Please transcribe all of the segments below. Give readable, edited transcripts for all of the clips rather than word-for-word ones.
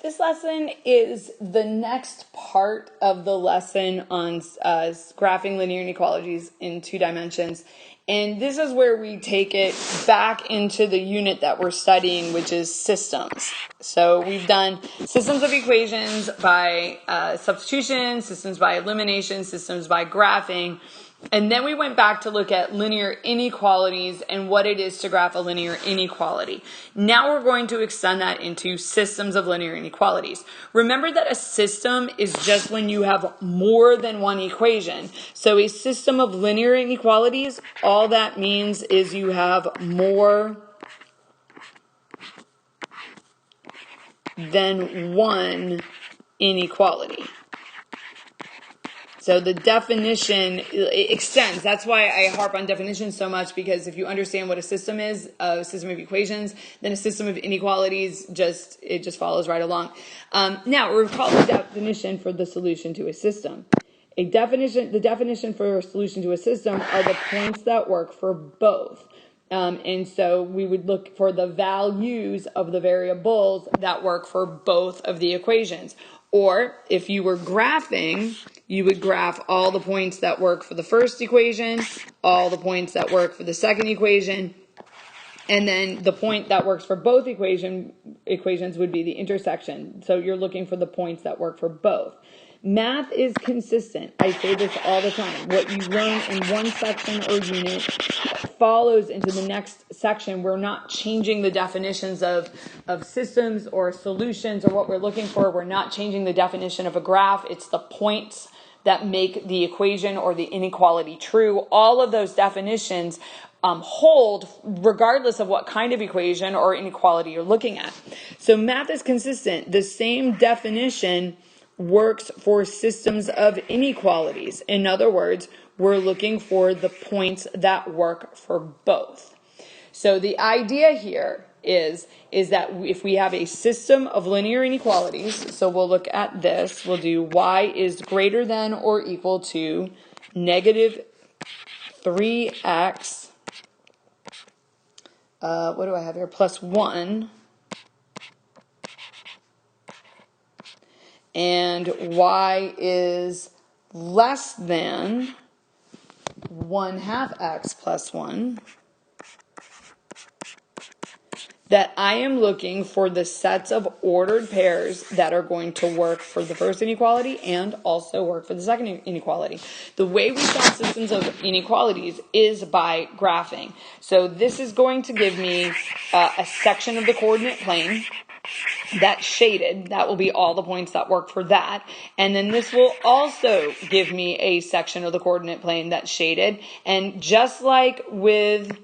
This lesson is the next part of the lesson on graphing linear inequalities in 2 dimensions. And this is where we take it back into the unit that we're studying, which is systems. So we've done systems of equations by substitution, systems by elimination, systems by graphing. And then we went back to look at linear inequalities and what it is to graph a linear inequality. Now we're going to extend that into systems of linear inequalities. Remember that a system is just when you have more than one equation. So a system of linear inequalities, all that means is you have more than one inequality. So the definition extends. That's why I harp on definitions so much, because if you understand what a system is, a system of equations, then a system of inequalities it just follows right along. Now recall the definition for the solution to a system. The definition for a solution to a system are the points that work for both. And so we would look for the values of the variables that work for both of the equations. Or if you were graphing, you would graph all the points that work for the first equation, all the points that work for the second equation, and then the point that works for both equations would be the intersection. So you're looking for the points that work for both. Math is consistent. I say this all the time. What you learn in one section or unit follows into the next section. We're not changing the definitions of systems or solutions or what we're looking for. We're not changing the definition of a graph. It's the points that make the equation or the inequality true. All of those definitions hold regardless of what kind of equation or inequality you're looking at. So math is consistent. The same definition works for systems of inequalities. In other words, we're looking for the points that work for both. So the idea here is that if we have a system of linear inequalities, so we'll look at this, we'll do y is greater than or equal to negative 3x, what do I have here, plus 1, and y is less than 1/2 x plus 1, that I am looking for the sets of ordered pairs that are going to work for the first inequality and also work for the second inequality. The way we solve systems of inequalities is by graphing. So this is going to give me a section of the coordinate plane that's shaded. That will be all the points that work for that. And then this will also give me a section of the coordinate plane that's shaded. And just like with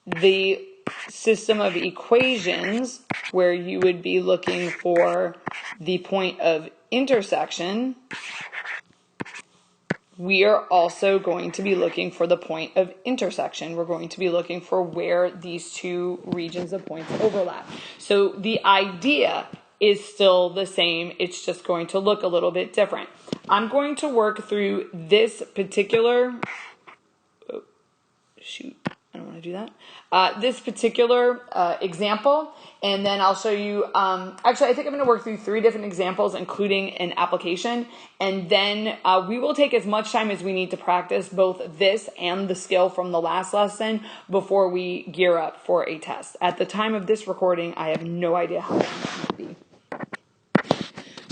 the system of equations, where you would be looking for the point of intersection, we are also going to be looking for the point of intersection. We're going to be looking for where these two regions of points overlap. So the idea is still the same. It's just going to look a little bit different. I'm going to work through this particular, I don't want to do that. This particular example, and then I'll show you, actually I think I'm going to work through 3 different examples, including an application, and then we will take as much time as we need to practice both this and the skill from the last lesson before we gear up for a test. At the time of this recording, I have no idea how long that might be.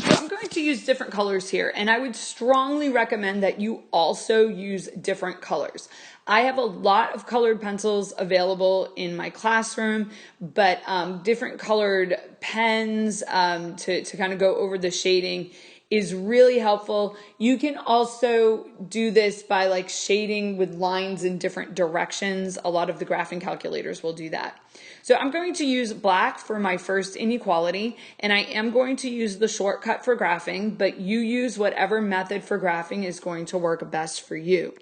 I'm going to use different colors here, and I would strongly recommend that you also use different colors. I have a lot of colored pencils available in my classroom, but different colored pens to kind of go over the shading is really helpful. You can also do this by like shading with lines in different directions. A lot of the graphing calculators will do that. So I'm going to use black for my first inequality, and I am going to use the shortcut for graphing, but you use whatever method for graphing is going to work best for you.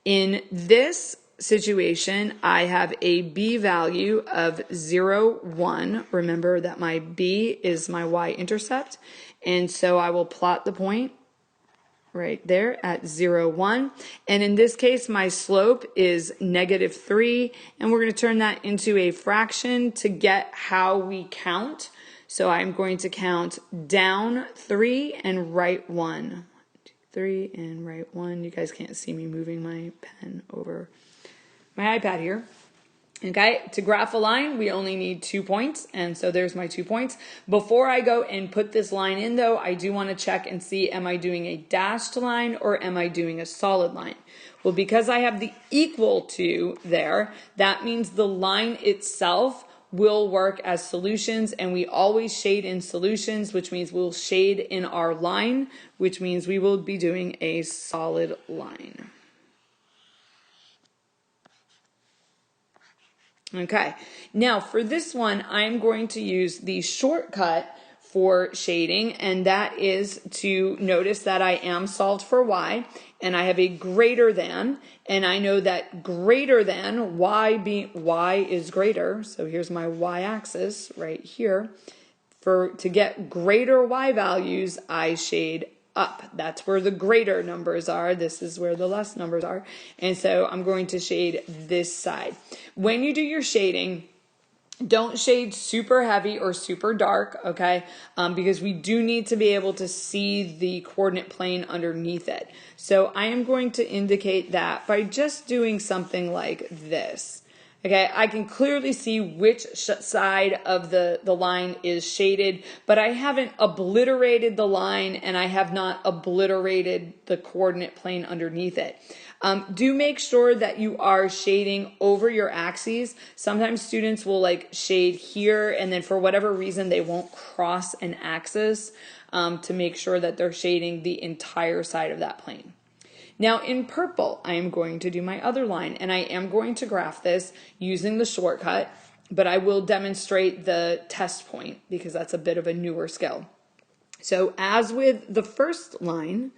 In this situation, I have a b value of 0, 1. Remember that my b is my y-intercept, and so I will plot the point right there at 0, 1. And in this case, my slope is negative 3, and we're going to turn that into a fraction to get how we count. So I'm going to count down 3 and right 1. 1, 2, 3 and right 1. You guys can't see me moving my pen over my iPad here. Okay, to graph a line, we only need 2 points, and so there's my 2 points. Before I go and put this line in, though, I do want to check and see, am I doing a dashed line or am I doing a solid line? Well, because I have the equal to there, that means the line itself will work as solutions, and we always shade in solutions, which means we'll shade in our line, which means we will be doing a solid line. Okay, now for this one, I'm going to use the shortcut for shading, and that is to notice that I am solved for y, and I have a greater than, and I know that greater than, y is greater, so here's my y-axis right here. To get greater y values, I shade up. That's where the greater numbers are. This is where the less numbers are. And so I'm going to shade this side. When you do your shading, don't shade super heavy or super dark, okay? Because we do need to be able to see the coordinate plane underneath it. So I am going to indicate that by just doing something like this. Okay, I can clearly see which side of the line is shaded, but I haven't obliterated the line and I have not obliterated the coordinate plane underneath it. Do make sure that you are shading over your axes. Sometimes students will like shade here and then for whatever reason they won't cross an axis to make sure that they're shading the entire side of that plane. Now in purple, I am going to do my other line, and I am going to graph this using the shortcut, but I will demonstrate the test point because that's a bit of a newer skill. So as with the first line,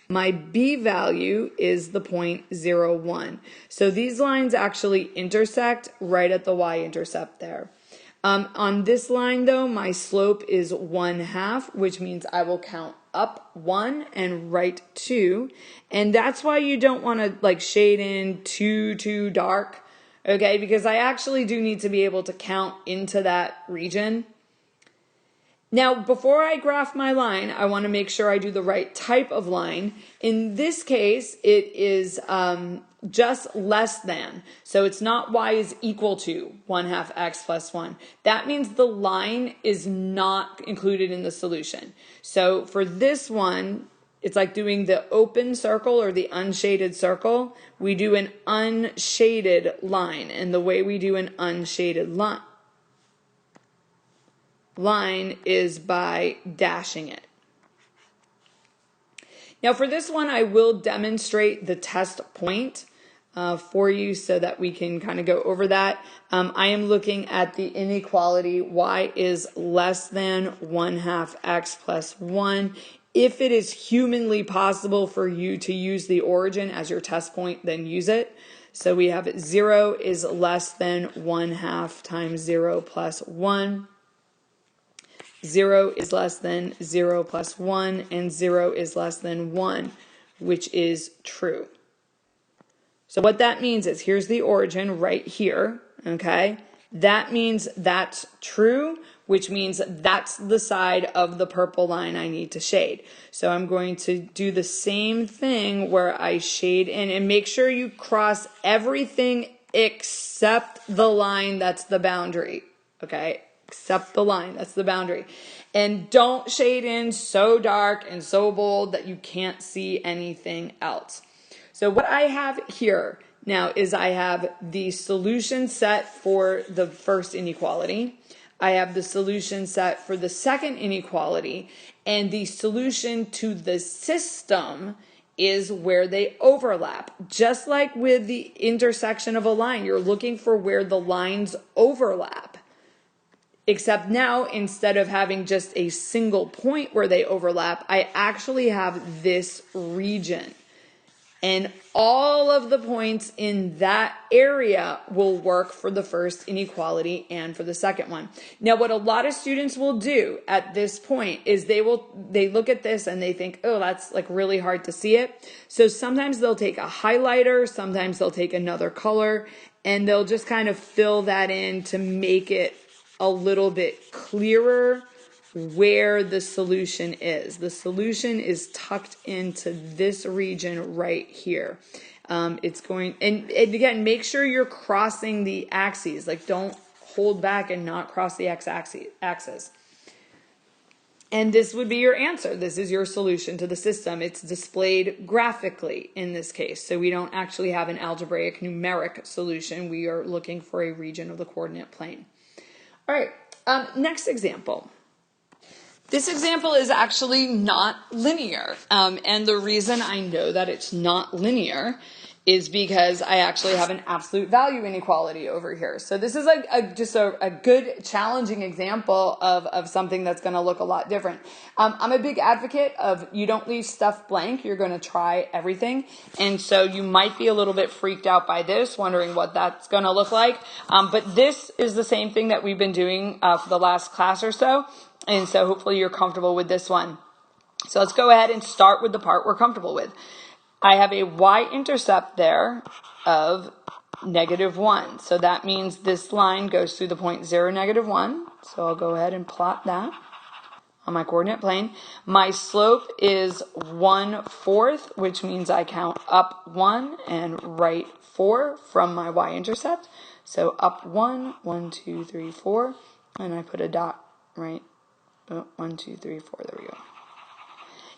my B value is the point 0, 1. So these lines actually intersect right at the y-intercept there. On this line though, my slope is 1/2, which means I will count up 1 and right 2. And that's why you don't want to like shade in too dark, okay? Because I actually do need to be able to count into that region. Now, before I graph my line, I want to make sure I do the right type of line. In this case, it is just less than. So it's not y is equal to 1/2 x plus 1. That means the line is not included in the solution. So for this one, it's like doing the open circle or the unshaded circle. We do an unshaded line. And the way we do an unshaded line is by dashing it. Now for this one, I will demonstrate the test point for you so that we can kind of go over that. I am looking at the inequality y is less than 1/2 x plus 1. If it is humanly possible for you to use the origin as your test point, then use it. So we have 0 is less than 1/2 times 0 plus 1. 0 is less than 0 plus 1, and 0 is less than 1, which is true. So what that means is, here's the origin right here, okay? That means that's true, which means that's the side of the purple line I need to shade. So I'm going to do the same thing where I shade in, and make sure you cross everything except the line that's the boundary, okay? Except the line, that's the boundary. And don't shade in so dark and so bold that you can't see anything else. So what I have here now is I have the solution set for the first inequality. I have the solution set for the second inequality, and the solution to the system is where they overlap. Just like with the intersection of a line, you're looking for where the lines overlap. Except now, instead of having just a single point where they overlap, I actually have this region. And all of the points in that area will work for the first inequality and for the second one. Now, what a lot of students will do at this point is they look at this and they think, oh, that's like really hard to see it. So sometimes they'll take a highlighter, sometimes they'll take another color, and they'll just kind of fill that in to make it a little bit clearer where the solution is. The solution is tucked into this region right here. It's going, and again, make sure you're crossing the axes. Like, don't hold back and not cross the x-axis. And this would be your answer. This is your solution to the system. It's displayed graphically in this case. So we don't actually have an algebraic numeric solution. We are looking for a region of the coordinate plane. All right, next example. This example is actually not linear. And the reason I know that it's not linear is because I actually have an absolute value inequality over here. So this is just a good challenging example of something that's going to look a lot different. I'm a big advocate of you don't leave stuff blank. You're going to try everything. And so you might be a little bit freaked out by this, wondering what that's going to look like. But this is the same thing that we've been doing for the last class or so. And so hopefully you're comfortable with this one. So let's go ahead and start with the part we're comfortable with. I have a y-intercept there of -1. So that means this line goes through the point 0, -1. So I'll go ahead and plot that on my coordinate plane. My slope is 1/4, which means I count up 1 and right 4 from my y-intercept. So up 1, 1, 2, 3, 4, and I put a dot right. 1, 2, 3, 4, there we go.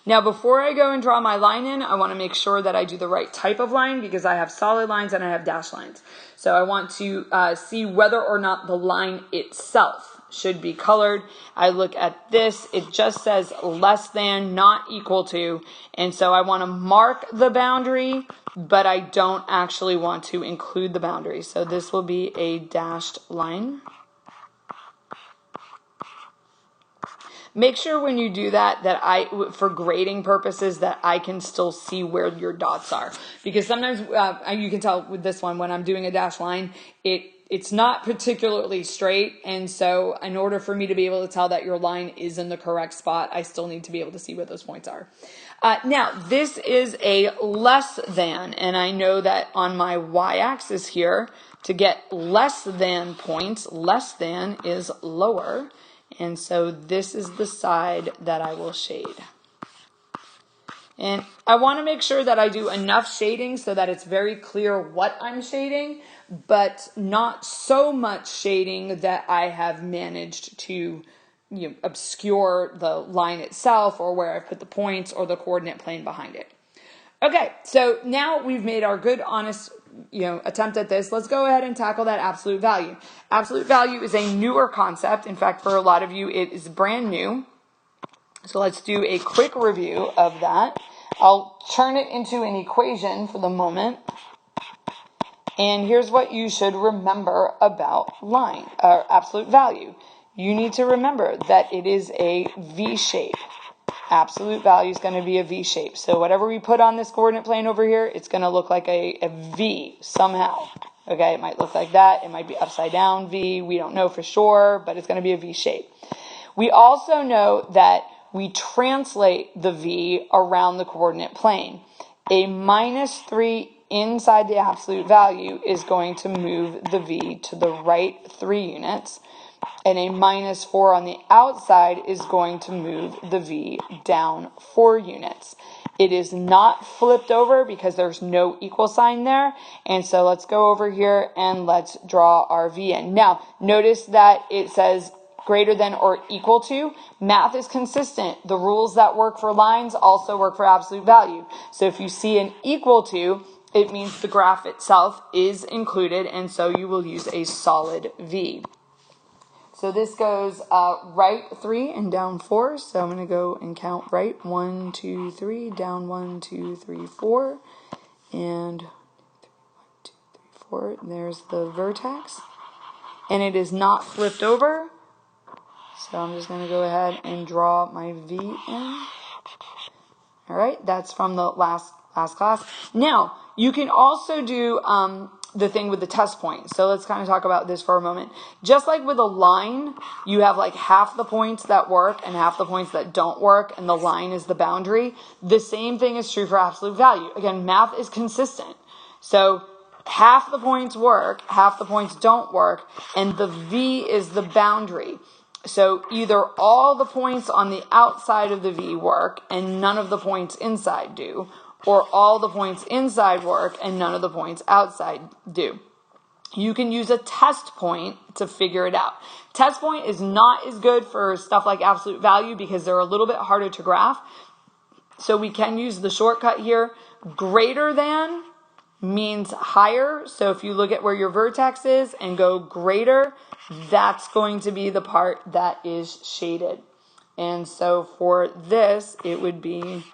Now, before I go and draw my line in, I want to make sure that I do the right type of line because I have solid lines and I have dashed lines. So I want to see whether or not the line itself should be colored. I look at this, it just says less than, not equal to, and so I want to mark the boundary, but I don't actually want to include the boundary. So this will be a dashed line. Make sure when you do that, for grading purposes, that I can still see where your dots are. Because sometimes you can tell with this one, when I'm doing a dashed line, it's not particularly straight. And so in order for me to be able to tell that your line is in the correct spot, I still need to be able to see where those points are. Now, this is a less than, and I know that on my y-axis here, to get less than points, less than is lower. And so this is the side that I will shade. And I want to make sure that I do enough shading so that it's very clear what I'm shading, but not so much shading that I have managed to obscure the line itself or where I put the points or the coordinate plane behind it. Okay, so now we've made our good, honest attempt at this. Let's go ahead and tackle that absolute value. Absolute value is a newer concept. In fact, for a lot of you, it is brand new. So let's do a quick review of that. I'll turn it into an equation for the moment. And here's what you should remember about absolute value. You need to remember that it is a V shape. Absolute value is going to be a V shape. So whatever we put on this coordinate plane over here, it's going to look like a V somehow. Okay, it might look like that. It might be upside down V. We don't know for sure, but it's going to be a V shape. We also know that we translate the V around the coordinate plane. A -3 inside the absolute value is going to move the V to the right 3 units. And a -4 on the outside is going to move the V down 4 units. It is not flipped over because there's no equal sign there. And so let's go over here and let's draw our V in. Now, notice that it says greater than or equal to. Math is consistent. The rules that work for lines also work for absolute value. So if you see an equal to, it means the graph itself is included, and so you will use a solid V. So this goes right 3 and down 4. So I'm going to go and count right 1, 2, 3, down 1, 2, 3, 4, and 1, 2, 3, 4. There's the vertex, and it is not flipped over. So I'm just going to go ahead and draw my V in. All right, that's from the last class. Now you can also do the thing with the test points. So let's kind of talk about this for a moment. Just like with a line, you have like half the points that work and half the points that don't work, and the line is the boundary. The same thing is true for absolute value. Again, math is consistent. So half the points work, half the points don't work, and the V is the boundary. So either all the points on the outside of the V work and none of the points inside do, or all the points inside work and none of the points outside do. You can use a test point to figure it out. Test point is not as good for stuff like absolute value because they're a little bit harder to graph. So we can use the shortcut here. Greater than means higher. So if you look at where your vertex is and go greater, that's going to be the part that is shaded. And so for this, it would be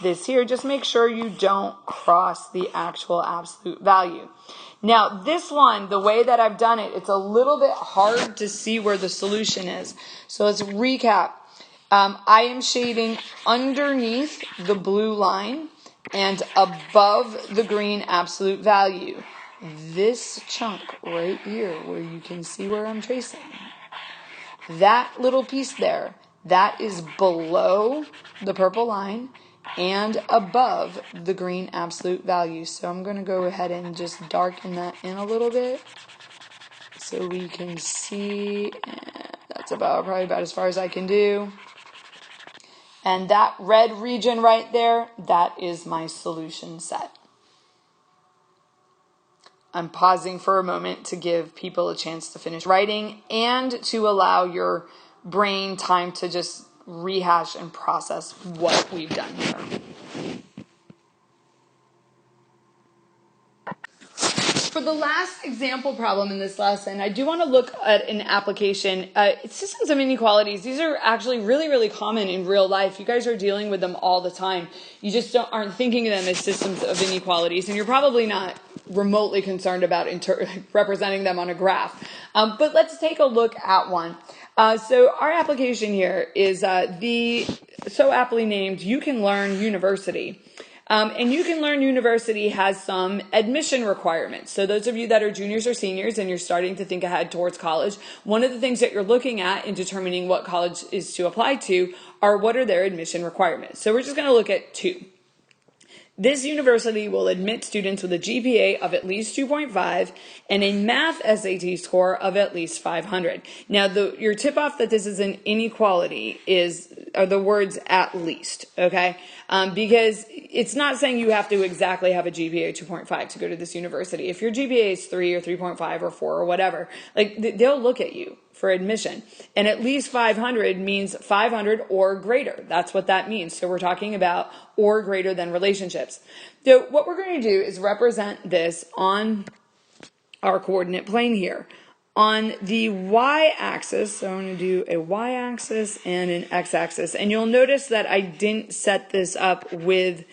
this here. Just make sure you don't cross the actual absolute value. Now, this one, the way that I've done it, it's a little bit hard to see where the solution is. So let's recap. I am shading underneath the blue line and above the green absolute value. This chunk right here where you can see where I'm tracing. That little piece there, that is below the purple line and above the green absolute value. So I'm going to go ahead and just darken that in a little bit so we can see. That's probably about as far as I can do. And that red region right there, that is my solution set. I'm pausing for a moment to give people a chance to finish writing and to allow your brain time to just rehash and process what we've done here. For the last example problem in this lesson, I do want to look at an application. Systems of inequalities. These are actually really, really common in real life. You guys are dealing with them all the time. You just aren't thinking of them as systems of inequalities, and you're probably not remotely concerned about representing them on a graph. But let's take a look at one. So our application here is the so aptly named You Can Learn University. And You Can Learn University has some admission requirements. So those of you that are juniors or seniors and you're starting to think ahead towards college, one of the things that you're looking at in determining what college is to apply to are what are their admission requirements. So we're just going to look at two. This university will admit students with a GPA of at least 2.5 and a math SAT score of at least 500. Now, your tip-off that this is an inequality are the words "at least," okay? Because it's not saying you have to exactly have a GPA of 2.5 to go to this university. If your GPA is 3 or 3.5 or 4 or whatever, they'll look at you for admission. And at least 500 means 500 or greater. That's what that means. So we're talking about or greater than relationships. So what we're going to do is represent this on our coordinate plane here. On the y-axis, so I'm going to do a y-axis and an x-axis. And you'll notice that I didn't set this up with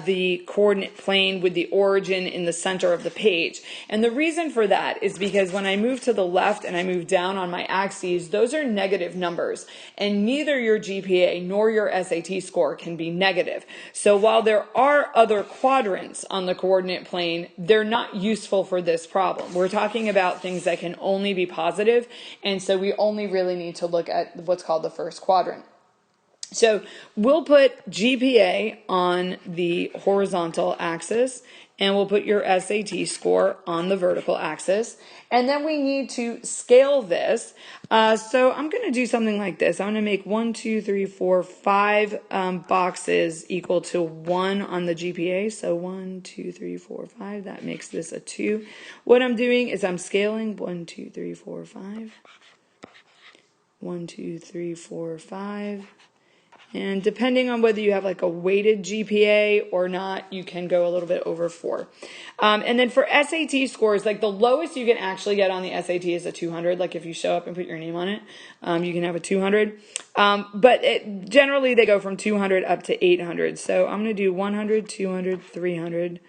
the coordinate plane with the origin in the center of the page. And the reason for that is because when I move to the left and I move down on my axes, those are negative numbers. And neither your GPA nor your SAT score can be negative. So while there are other quadrants on the coordinate plane, they're not useful for this problem. We're talking about things that can only be positive, and so we only really need to look at what's called the first quadrant. So we'll put GPA on the horizontal axis, and we'll put your SAT score on the vertical axis. And then we need to scale this. So I'm going to do something like this. I'm going to make 5 boxes equal to 1 on the GPA. So 1, 2, 3, 4, 5. That makes this a 2. What I'm doing is I'm scaling 1, 2, 3, 4, 5. 1, 2, 3, 4, 5. And depending on whether you have like a weighted GPA or not, you can go a little bit over 4. And then for SAT scores, like the lowest you can actually get on the SAT is a 200. Like if you show up and put your name on it, you can have a 200. But generally they go from 200 up to 800. So I'm going to do 100, 200, 300.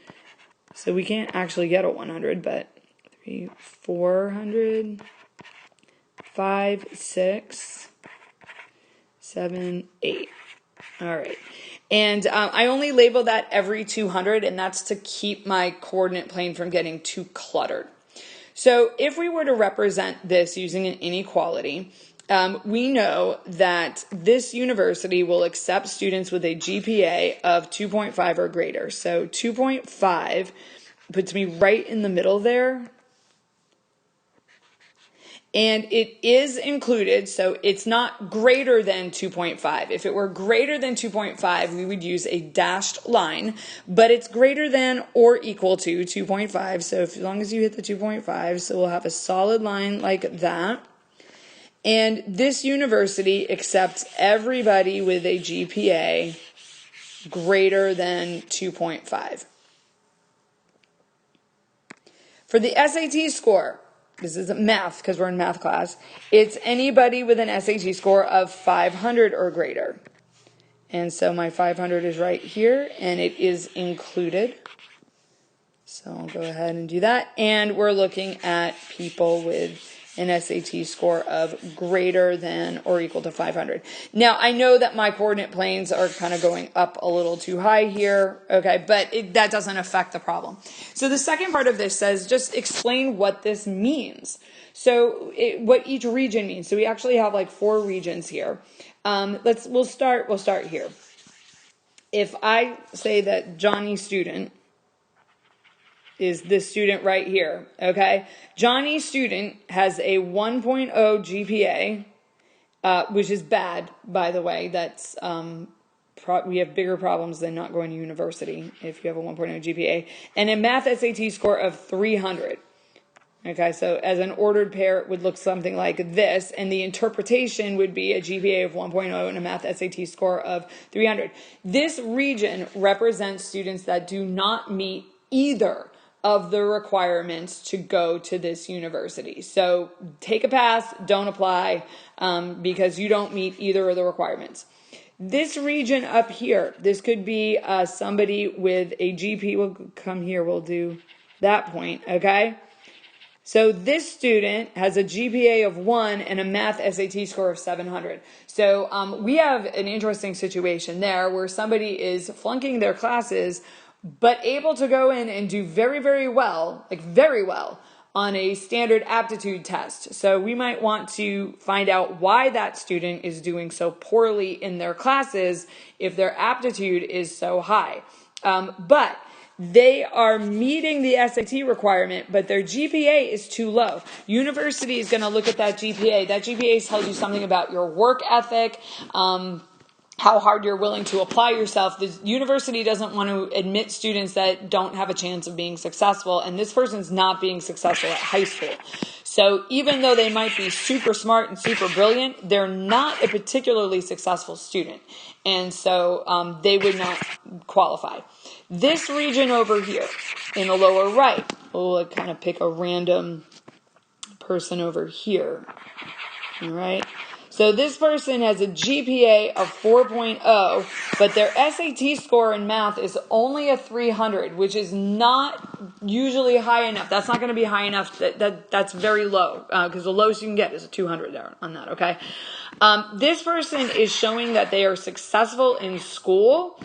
So we can't actually get a 100, but 3, 400, 5, 6, 7, 8. All right. And I only label that every 200, and that's to keep my coordinate plane from getting too cluttered. So if we were to represent this using an inequality, we know that this university will accept students with a GPA of 2.5 or greater. So 2.5 puts me right in the middle there. And it is included, so it's not greater than 2.5. If it were greater than 2.5, we would use a dashed line, but it's greater than or equal to 2.5. So as long as you hit the 2.5, so we'll have a solid line like that. And this university accepts everybody with a GPA greater than 2.5. For the SAT score, this is math because we're in math class, it's anybody with an SAT score of 500 or greater. And so my 500 is right here, and it is included. So I'll go ahead and do that. And we're looking at people with an SAT score of greater than or equal to 500. Now, I know that my coordinate planes are kind of going up a little too high here, okay, but that doesn't affect the problem. So the second part of this says just explain what this means. So what each region means. So we actually have like 4 regions here. We'll start here. If I say that Johnny student is this student right here, okay? Johnny student has a 1.0 GPA, which is bad, by the way. That's we have bigger problems than not going to university if you have a 1.0 GPA. And a math SAT score of 300. Okay, so as an ordered pair, it would look something like this, and the interpretation would be a GPA of 1.0 and a math SAT score of 300. This region represents students that do not meet either of the requirements to go to this university. So take a pass, don't apply, because you don't meet either of the requirements. This region up here, this could be somebody with a GP. We'll come here, we'll do that point, okay? So this student has a GPA of 1 and a math SAT score of 700. So we have an interesting situation there where somebody is flunking their classes but able to go in and do very, very well, like very well, on a standard aptitude test. So we might want to find out why that student is doing so poorly in their classes if their aptitude is so high. But they are meeting the SAT requirement, but their GPA is too low. University is going to look at that GPA. That GPA tells you something about your work ethic, how hard you're willing to apply yourself. The university doesn't want to admit students that don't have a chance of being successful, and this person's not being successful at high school. So even though they might be super smart and super brilliant, they're not a particularly successful student. And so they would not qualify. This region over here in the lower right, we'll kind of pick a random person over here. All right. So this person has a GPA of 4.0, but their SAT score in math is only a 300, which is not usually high enough. That's not going to be high enough. That's very low, because the lowest you can get is a 200 there on that, okay? This person is showing that they are successful in school,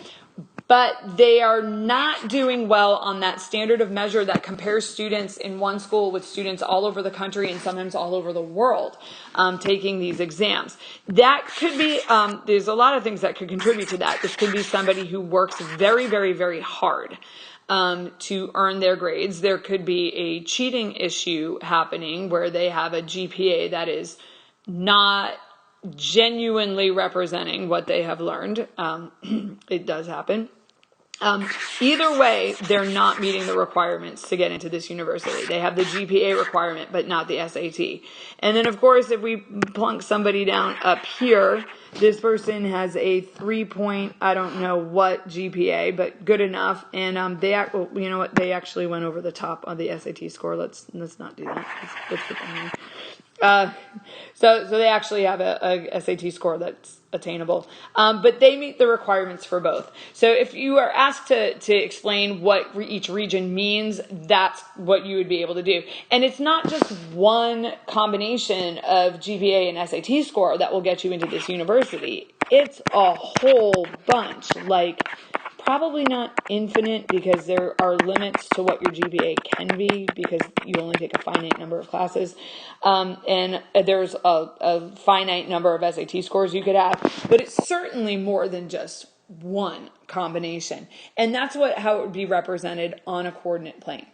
but they are not doing well on that standard of measure that compares students in one school with students all over the country and sometimes all over the world taking these exams. That could be, there's a lot of things that could contribute to that. This could be somebody who works very, very, very hard to earn their grades. There could be a cheating issue happening where they have a GPA that is not genuinely representing what they have learned. It does happen. Either way, they're not meeting the requirements to get into this university. They have the GPA requirement, but not the SAT. And then, of course, if we plunk somebody down up here, this person has a 3 point, I don't know what GPA, but good enough. And well, you know what? They actually went over the top on the SAT score. Let's not do that. Let's put that in. So they actually have a SAT score that's attainable, but they meet the requirements for both. So if you are asked to explain what each region means, that's what you would be able to do. And it's not just one combination of GPA and SAT score that will get you into this university. It's a whole bunch, like probably not infinite, because there are limits to what your GPA can be because you only take a finite number of classes. And there's a finite number of SAT scores you could have, but it's certainly more than just one combination. And that's how it would be represented on a coordinate plane.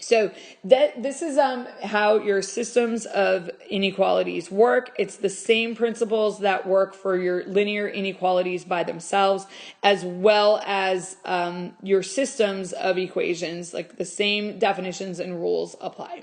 So this is how your systems of inequalities work. It's the same principles that work for your linear inequalities by themselves, as well as your systems of equations. Like the same definitions and rules apply.